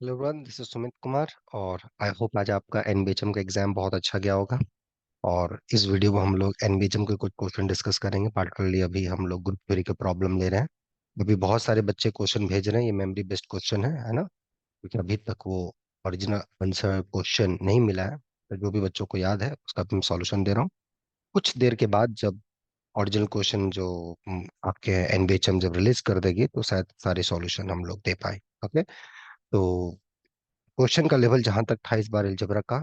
Hello everyone, this is Sumit Kumar और I hope आज आपका एनबीएचएम का एग्जाम बहुत अच्छा गया होगा। और इस वीडियो में हम लोग एनबीएचएम के कुछ क्वेश्चन डिस्कस करेंगे। पार्टिकुलरली अभी हम लोग ग्रुप थ्योरी के प्रॉब्लम ले रहे हैं। अभी बहुत सारे बच्चे क्वेश्चन भेज रहे हैं, ये मेमोरी बेस्ड क्वेश्चन है ना। क्योंकि अभी तक वो ओरिजिनल आंसर क्वेश्चन नहीं मिला है, तो जो भी बच्चों को याद है उसका मैं सॉल्यूशन दे रहा हूँ। कुछ देर के बाद जब ओरिजिनल क्वेश्चन जो आपके एनबीएचएम जब रिलीज कर देगी तो शायद सारे सॉल्यूशन हम लोग दे पाए। ओके, तो क्वेश्चन का लेवल जहां तक था इस बार अलजेब्रा का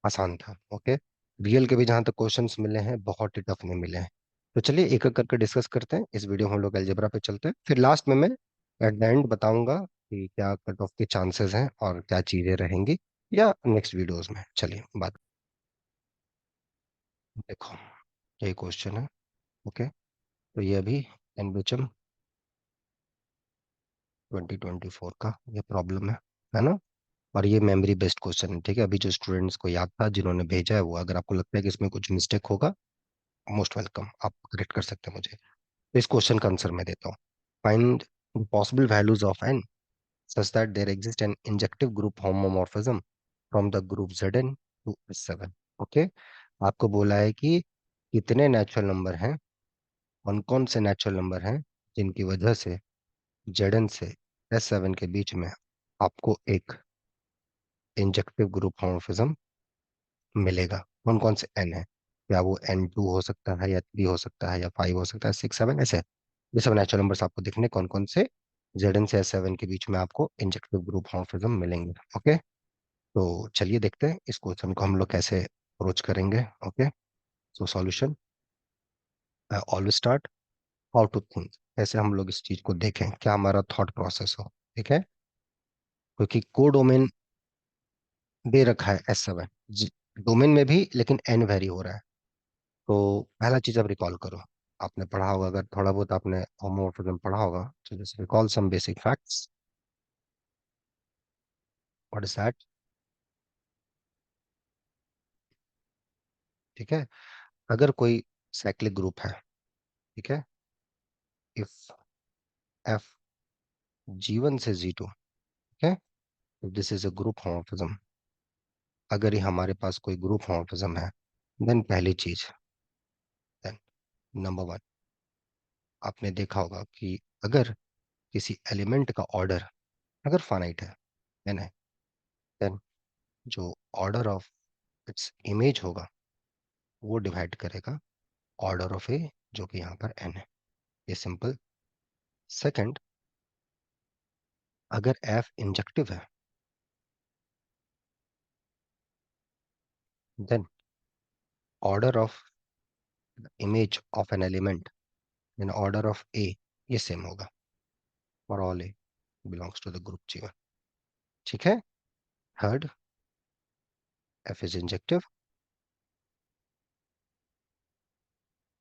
आसान था। ओके, रियल के भी जहां तक क्वेश्चंस मिले हैं बहुत ही टफ नहीं मिले हैं। तो चलिए एक एक करके डिस्कस करते हैं। इस वीडियो में हम लोग अलजेब्रा पे चलते हैं, फिर लास्ट में मैं एट द एंड बताऊंगा कि क्या कट ऑफ के चांसेस हैं और क्या चीजें रहेंगी या नेक्स्ट वीडियोस में। चलिए बात देखो, ये क्वेश्चन है। ओके, तो ये अभी एनबीएचएम 2024 का ये प्रॉब्लम है ना। और ये मेमोरी बेस्ड क्वेश्चन है, ठीक है। अभी जो स्टूडेंट्स को याद था जिन्होंने भेजा है वो, अगर आपको लगता है कि इसमें कुछ मिस्टेक होगा, मोस्ट वेलकम, आप करेक्ट कर सकते हैं मुझे। तो इस क्वेश्चन का आंसर मैं देता हूँ। Find possible values of n such that there exist an injective group homomorphism from the group Zn to S7। Okay, आपको बोला है कि कितने नेचुरल नंबर हैं, कौन कौन से नेचुरल नंबर हैं जिनकी वजह से Zn से S7 के बीच में आपको एक इंजेक्टिव ग्रुप होमोमॉर्फिज्म मिलेगा। कौन कौन से एन है, क्या वो N2 हो सकता है या 3 हो सकता है या 5 हो सकता है, 6 7 ऐसे। ये सब नेचुरल नंबर्स आपको दिखने कौन कौन से Zn से S7 के बीच में आपको इंजेक्टिव ग्रुप होमोमॉर्फिज्म मिलेंगे। ओके, तो चलिए देखते हैं इस क्वेश्चन को हम लोग कैसे अप्रोच करेंगे। Okay, so solution, I always start how to think, कैसे हम लोग इस चीज को देखें, क्या हमारा थॉट प्रोसेस हो। ठीक है, क्योंकि कोडोमेन दे रखा है S7 डोमेन में भी, लेकिन एन वेरी हो रहा है। तो पहला चीज आप रिकॉल करो। आपने पढ़ा होगा, अगर थोड़ा बहुत आपने होमोमॉर्फिज्म पढ़ा होगा, तो जैसे recall some basic facts. What is that? ठीक है, अगर कोई साइक्लिक ग्रुप है, ठीक है, इफ एफ G1 से G2, ठीक है, if this is a group homomorphism, अगर ये हमारे पास कोई ग्रुप होमोमॉर्फिज्म है, देन पहली चीज, देन नंबर वन, आपने देखा होगा कि अगर किसी एलिमेंट का ऑर्डर अगर फाइनाइट है, देन जो ऑर्डर ऑफ इट्स इमेज होगा वो डिवाइड करेगा ऑर्डर ऑफ ए, जो कि यहाँ पर एन है। ये सिंपल। सेकंड, अगर एफ इंजेक्टिव है, then order of image of an element in order of A, ये सेम होगा for all A belongs to the group G1। ठीक है, third, F is injective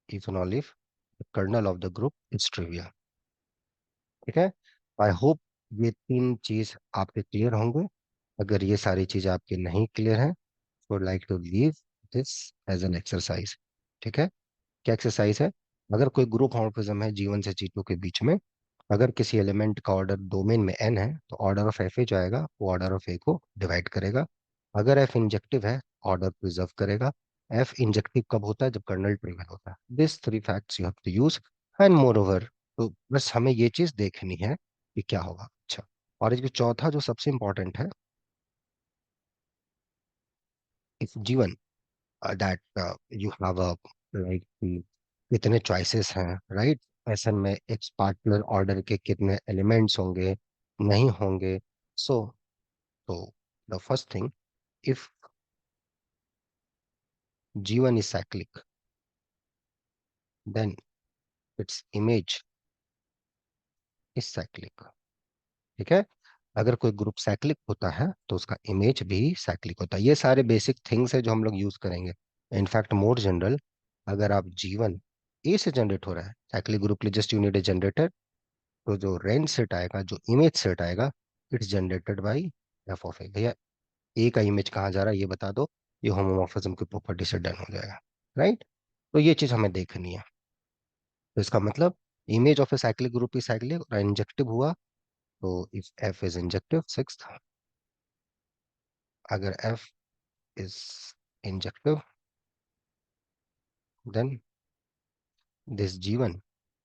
if and only if the kernel of the group is trivial. ठीक है, I hope ये तीन चीज आपके क्लियर होंगे। अगर ये सारी चीज आपकी नहीं क्लियर है, would like to leave this as an exercise. ठीक है, क्या एक्सरसाइज है? अगर कोई ग्रुप होमोमॉर्फिज्म है G1 से G2 के बीच में, अगर किसी एलिमेंट का ऑर्डर डोमेन में n है, तो ऑर्डर ऑफ एफ ए जो आएगा वो ऑर्डर ऑफ ए को डिवाइड करेगा। अगर एफ इंजेक्टिव है, ऑर्डर प्रिजर्व करेगा। एफ इंजेक्टिव कब होता है? जब कर्नल ट्रिवियल होता है। This three facts you have to use, and moreover, तो बस हमें ये चीज देखनी है कि क्या होगा। अच्छा, और इसके चौथा जो सबसे इंपॉर्टेंट है, if G1 that you have a like कितने चॉइसेस हैं, राइट। एसन में एक पार्टिकुलर ऑर्डर के कितने एलिमेंट्स होंगे, नहीं होंगे। सो तो the first thing, if G1 is cyclic, then its image is cyclic। ठीक है, अगर कोई ग्रुप साइक्लिक होता है तो उसका इमेज भी साइक्लिक होता है। ये सारे बेसिक थिंग्स है जो हम लोग यूज करेंगे। इनफैक्ट मोर जनरल, अगर आप G1 ए से जनरेट हो रहा है साइक्लिक ग्रुप के लिए, just you need a generator, तो जो रेंज सेट आएगा, जो इमेज सेट आएगा, it's generated by F of A. भैया ए का इमेज कहाँ जा रहा है ये बता दो, ये होमोमॉर्फिज्म की प्रॉपर्टी से डन हो जाएगा, राइट। तो ये चीज हमें देखनी है। तो इसका मतलब image of a cyclic group is cyclic और इंजेक्टिव हुआ, तो if F is injective, sixth, अगर F is injective, then this G1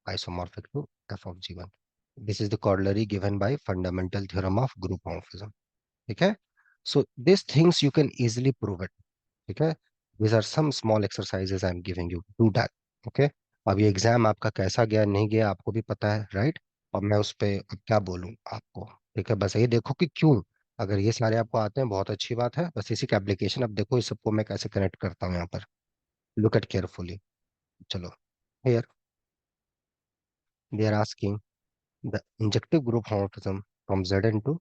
isomorphic to F of G1. This is the corollary given by fundamental theorem of group homomorphism. ठीक है, so these things you can easily prove it. ठीक है, these are some small exercises I am giving you, do that. okay, अब ये exam आपका कैसा गया नहीं गया आपको भी पता है, राइट? और मैं उस पे अब क्या बोलूं आपको? ठीक है, बस ये देखो कि क्यों, अगर ये सारे आपको आते हैं बहुत अच्छी बात है, बस इसी का एप्लीकेशन अब देखो इस सबको मैं कैसे कनेक्ट करता हूँ यहाँ पर, लुक एट केयरफुली. चलो, here they are asking the injective group homomorphism from Zn to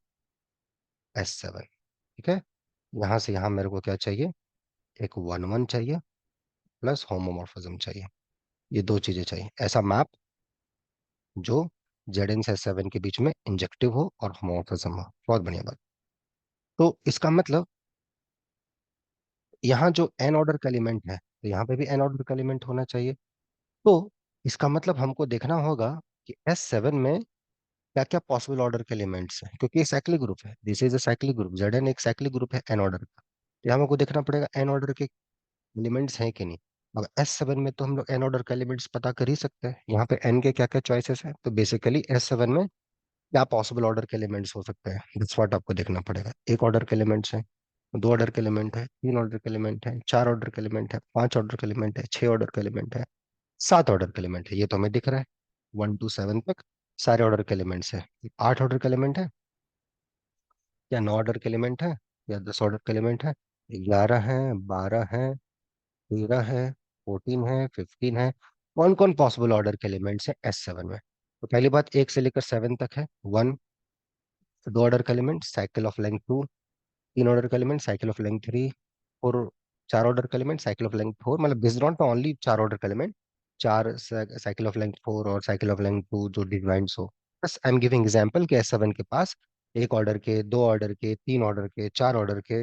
S7. ठीक है, यहाँ से यहाँ मेरे को क्या चाहिए, एक 1 1 चाहिए प्लस होमोमॉर्फिज्म चाहिए. ये दो चीजें चाहिए, ऐसा मैप जो Zn से S7 के बीच में इंजेक्टिव हो और होमोमॉर्फिज्म हो. बहुत बढ़िया बात. तो इसका मतलब यहाँ जो एन ऑर्डर का एलिमेंट है तो यहाँ पे भी एन ऑर्डर का एलिमेंट होना चाहिए. तो इसका मतलब हमको देखना होगा कि S7 में क्या क्या पॉसिबल ऑर्डर के एलिमेंट्स हैं, क्योंकि ये साइक्लिक ग्रुप है, this is a cyclic group, Zn एक साइक्लिक ग्रुप है एन ऑर्डर का. तो यहाँ हमको देखना पड़ेगा एन ऑर्डर के एलिमेंट्स हैं कि नहीं. अब S7 में तो हम लोग एन ऑर्डर का एलिमेंट्स पता कर ही सकते हैं, यहाँ पे एन के क्या क्या चॉइसेस हैं. तो बेसिकली S7 में क्या पॉसिबल ऑर्डर के एलिमेंट्स हो सकते हैं, दैट्स व्हाट आपको देखना पड़ेगा. एक ऑर्डर के एलिमेंट्स हैं, दो ऑर्डर के एलिमेंट है, तीन ऑर्डर के एलिमेंट है, चार ऑर्डर के एलिमेंट है, पांच ऑर्डर के एलिमेंट है, छह ऑर्डर के एलिमेंट है, सात ऑर्डर के एलिमेंट है. ये तो हमें दिख रहा है 1 to 7 तक सारे ऑर्डर के एलिमेंट्स है. आठ ऑर्डर के एलिमेंट है या नौ ऑर्डर के एलिमेंट है या 10 ऑर्डर के एलिमेंट है, 11 है, 12 है, 13 है, 14 है, 15 है. कौन कौन पॉसिबल ऑर्डर के एलिमेंट्स है S7 में? तो पहली बात, 1 से लेकर 7 तक है 1. दो ऑर्डर का एलिमेंट साइकिल ऑफ लेंथ 2. तीन ऑर्डर का एलिमेंट साइकिल ऑफ लेंथ 3. और चार ऑर्डर का एलिमेंट साइकिल ऑफ लेंथ 4. मतलब दिस नॉट ओनली चार ऑर्डर का एलिमेंट, चार साइकिल ऑफ लेंथ 4 और साइकिल ऑफ लेंथ 2 जो डिवाइंड हो. बस आई एम गिविंग एग्जांपल कि S7 के पास एक ऑर्डर के, दो ऑर्डर के, तीन ऑर्डर के, चार ऑर्डर के,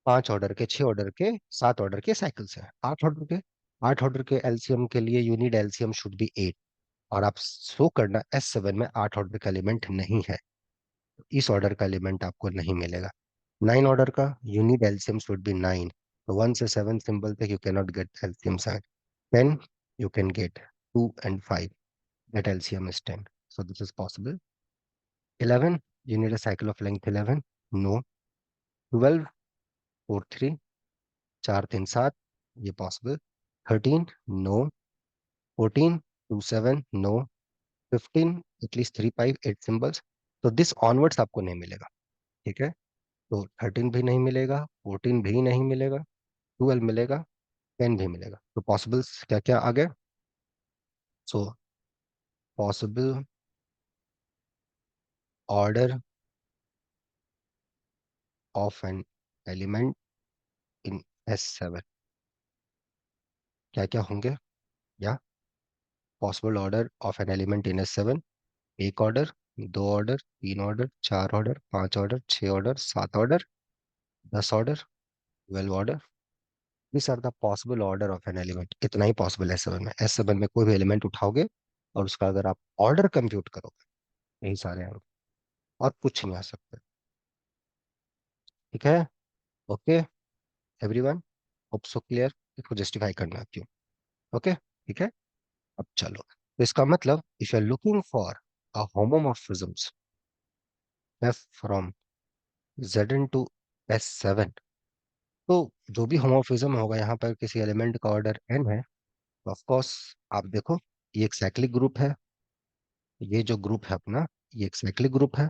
पांच ऑर्डर के, छह ऑर्डर के, सात ऑर्डर के साइकिल्स हैं. आठ ऑर्डर के, आठ ऑर्डर के एलसीएम के लिए you need LCM should be 8. और आप शो करना S7 में आठ ऑर्डर का एलिमेंट नहीं है, इस ऑर्डर का एलिमेंट आपको नहीं मिलेगा. नाइन ऑर्डर का you need LCM should be 9. तो 1 से 7 सिंबल तक you can not gate LCM side. 10 you can get 2 and 5, that LCM is 10, so this is possible. 11 you need a cycle of length 11, no. 12 4 3, 4 3 7, ये possible. 13 no. 14 2 7 no. 15 at least 3 5 8 symbols. तो this onwards आपको नहीं मिलेगा. ठीक है, तो 13 भी नहीं मिलेगा, 14 भी नहीं मिलेगा, 12 मिलेगा, 10 भी मिलेगा. तो पॉसिबल्स क्या क्या आ गए? So possible order of an element in S7 क्या क्या होंगे? या possible order of an element in S7, एक ऑर्डर, दो ऑर्डर, तीन ऑर्डर, चार ऑर्डर, पांच ऑर्डर, छह ऑर्डर, सात order, 10 order, 12 order. This are the possible order of an element. इतना ही पॉसिबल है S7 में. S7 में कोई भी एलिमेंट उठाओगे और उसका अगर आप ऑर्डर कंप्यूट करोगे, यही सारे हैं, और कुछ नहीं आ सकते. ठीक है, okay everyone, hope so clear. इसको जस्टिफाई करना क्यों. ओके, ठीक है. अब चलो, तो इसका मतलब if you are looking for a homomorphisms F from Zn to S7, तो जो भी होमोमॉर्फिज्म होगा यहाँ पर किसी एलिमेंट का ऑर्डर n है, तो ऑफ कोर्स आप देखो ये एक साइक्लिक ग्रुप है. ये जो ग्रुप है अपना, ये एक साइक्लिक ग्रुप है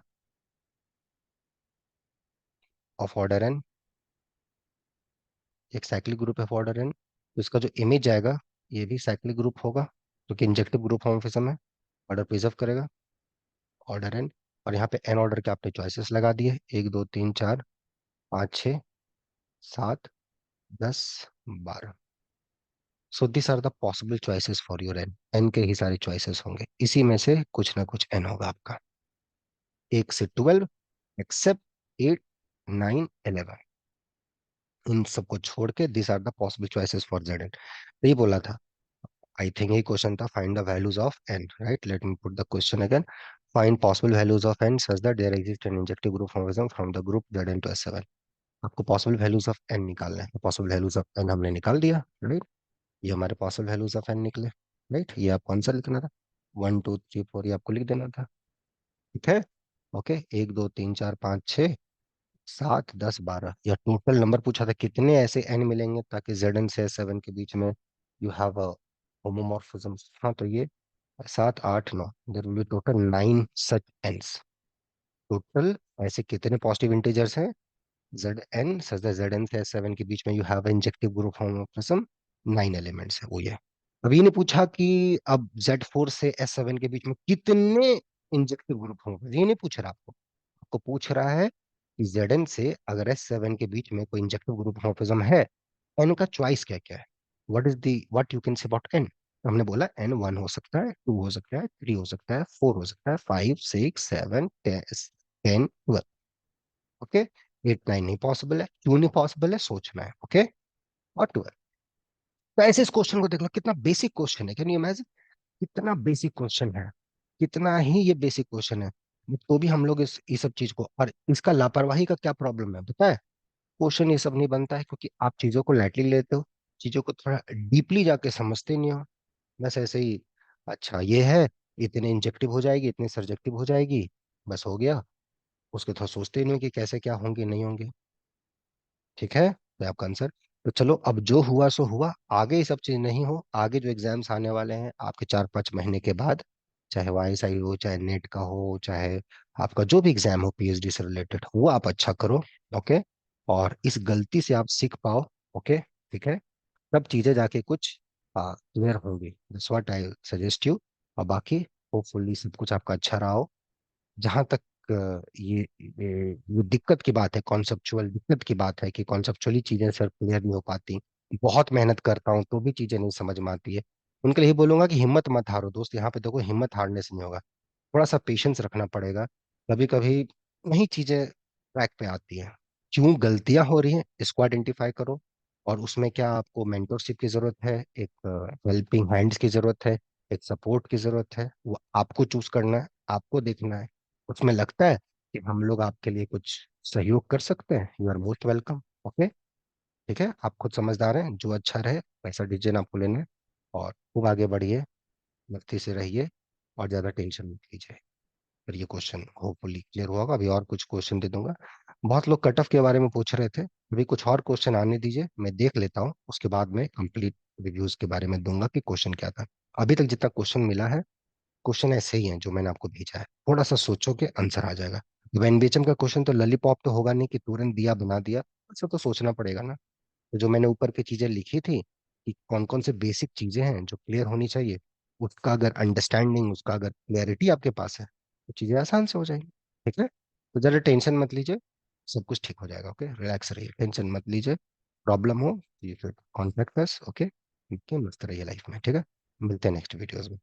ऑफ ऑर्डर n. एक साइक्लिक ग्रुप है ऑफ ऑर्डर n, तो इसका जो इमेज आएगा ये भी साइक्लिक ग्रुप होगा, क्योंकि इंजेक्टिव ग्रुप होमोमॉर्फिज्म है. ऑर्डर प्रिजर्व करेगा ऑर्डर n. और यहाँ पे n ऑर्डर के आपने चॉइसेस लगा दिए, एक दो तीन चार पाँच छः सात 10 12. So this are the possible choices for your n. N के ही सारे चॉइसेस होंगे, इसी में से कुछ ना कुछ एन होगा आपका, 1 से 12 एक्सेप्ट 8 9 11. इन सबको छोड़ के this are the possible choices for Z n. तो ये बोला था, आई थिंक ये क्वेश्चन था, find the values of n, right? Let me put the question again. Find possible values of n such that there exist an injective group formation from the group Z n to S7. आपको possible values of N निकालना है, तो possible values of N हमने निकाल दिया, right. ये हमारे possible values of N निकले, राइट। ये आपको आंसर लिखना था, 1 2 3 4, ये आपको लिख देना था, ठीक है। ओके, 1 2 3 4 5 6 7 10 12, या टोटल नंबर पूछा था कितने ऐसे एन मिलेंगे ताकि जेड एन से सेवन के बीच में यू हैव अ होमोमॉर्फिज्म। हाँ, तो ये 7 8 9, there will be total 9 such n's. Total ऐसे कितने पॉजिटिव इंटीजर्स हैं Z N such that Z N से एस सेवन के बीच में you have injective group homomorphism, 9 elements है वो ये। अभी ने पूछा कि अब जेड फोर से एस सेवन के बीच में कितने इंजेक्टिव ग्रुप होंगे, ये नहीं पूछ रहा आपको। आपको पूछ रहा है कि जेड एन से अगर एस सेवन के बीच में कोई इंजेक्टिव ग्रुप होमोमॉर्फिज्म है, एन का चॉइस क्या क्या है, what you can say about an. हमने बोला एन वन हो सकता है, टू हो सकता है, थ्री हो सकता है, फोर हो सकता है, five six seven ten 12। Okay, 8 9 नहीं पॉसिबल है, क्यों नहीं पॉसिबल है सोचना है, ओके। और 12। तो ऐसे इस क्वेश्चन को देख लो, कितना बेसिक क्वेश्चन है, कैन यू इमेजिन, कितना बेसिक क्वेश्चन है, कितना ही ये बेसिक क्वेश्चन है। तो भी हम लोग इस सब चीज को, और इसका लापरवाही का क्या प्रॉब्लम है पता है। क्वेश्चन ये सब नहीं बनता है क्योंकि आप चीजों को लाइटली लेते हो, चीजों को थोड़ा डीपली जाके समझते नहीं हो। बस ऐसे ही, अच्छा ये है, इतने इंजेक्टिव हो जाएगी, इतने सर्जेक्टिव हो जाएगी, बस हो गया। उसके थोड़ा सोचते ही नहीं हो कि कैसे क्या होंगे नहीं होंगे, ठीक है। तो आपका आंसर, तो चलो अब जो हुआ सो हुआ, आगे ये सब चीज नहीं हो, आगे जो एग्जाम्स आने वाले हैं आपके 4 5 महीने के बाद, चाहे वाईएसआई हो, चाहे नेट का हो, चाहे आपका जो भी एग्जाम हो पीएचडी से रिलेटेड, वो आप अच्छा करो, ओके। और इस गलती से आप सीख पाओ, ओके, ठीक है। तब चीजें जाके कुछ क्लियर होंगी, that's what I suggest you. और बाकी होपफुली सब कुछ आपका अच्छा रहा हो। जहां तक ये दिक्कत की बात है, कॉन्सेप्चुअल दिक्कत की बात है कि कॉन्सेप्चुअली चीजें सर क्लियर नहीं हो पाती, बहुत मेहनत करता हूँ तो भी चीजें नहीं समझ में आती है, उनके लिए बोलूंगा कि हिम्मत मत हारो दोस्त। यहाँ पे देखो, हिम्मत हारने से नहीं होगा, थोड़ा सा पेशेंस रखना पड़ेगा। कभी कभी नहीं चीजें ट्रैक पे आती हैं, क्यों गलतियां हो रही हैं इसको आइडेंटिफाई करो, और उसमें क्या आपको मेंटरशिप की जरूरत है, एक हेल्पिंग हैंड्स की जरूरत है, एक सपोर्ट की जरूरत है, वो आपको चूज करना है, आपको देखना है। उसमें लगता है कि हम लोग आपके लिए कुछ सहयोग कर सकते हैं, you are most welcome, okay. ठीक है, आप खुद समझदार हैं, जो अच्छा रहे वैसा डिसीजन आपको लेना है। और खूब आगे बढ़िए, मस्ती से रहिए, और ज्यादा टेंशन मत लीजिए। फिर ये क्वेश्चन होपफुली क्लियर हुआ होगा। अभी और कुछ क्वेश्चन दे दूंगा। बहुत लोग कट ऑफ के बारे में पूछ रहे थे, अभी कुछ और क्वेश्चन आने दीजिए, मैं देख लेता हूँ, उसके बाद में कंप्लीट रिव्यूज के बारे में दूंगा कि क्वेश्चन क्या था। अभी तक जितना क्वेश्चन मिला है, क्वेश्चन ऐसे ही हैं जो मैंने आपको भेजा है, थोड़ा सा सोचो के आंसर आ जाएगा। एनबीएचएम का क्वेश्चन तो ललीपॉप तो होगा नहीं कि तुरंत दिया बना दिया, ऐसा तो सोचना पड़ेगा ना। तो जो मैंने ऊपर की चीजें लिखी थी कि कौन कौन से बेसिक चीजें हैं जो क्लियर होनी चाहिए, उसका अगर अंडरस्टैंडिंग, उसका अगर क्लैरिटी आपके पास है, तो चीजें आसान से हो जाएंगी, ठीक है। तो जरा टेंशन मत लीजिए, सब कुछ ठीक हो जाएगा, ओके। रिलैक्स रहिए, टेंशन मत लीजिए। प्रॉब्लम हो ये फिर कॉन्टेक्ट अस, ओके। ठीक है, मस्त रहिए लाइफ में, ठीक है। मिलते हैं नेक्स्ट वीडियोज में।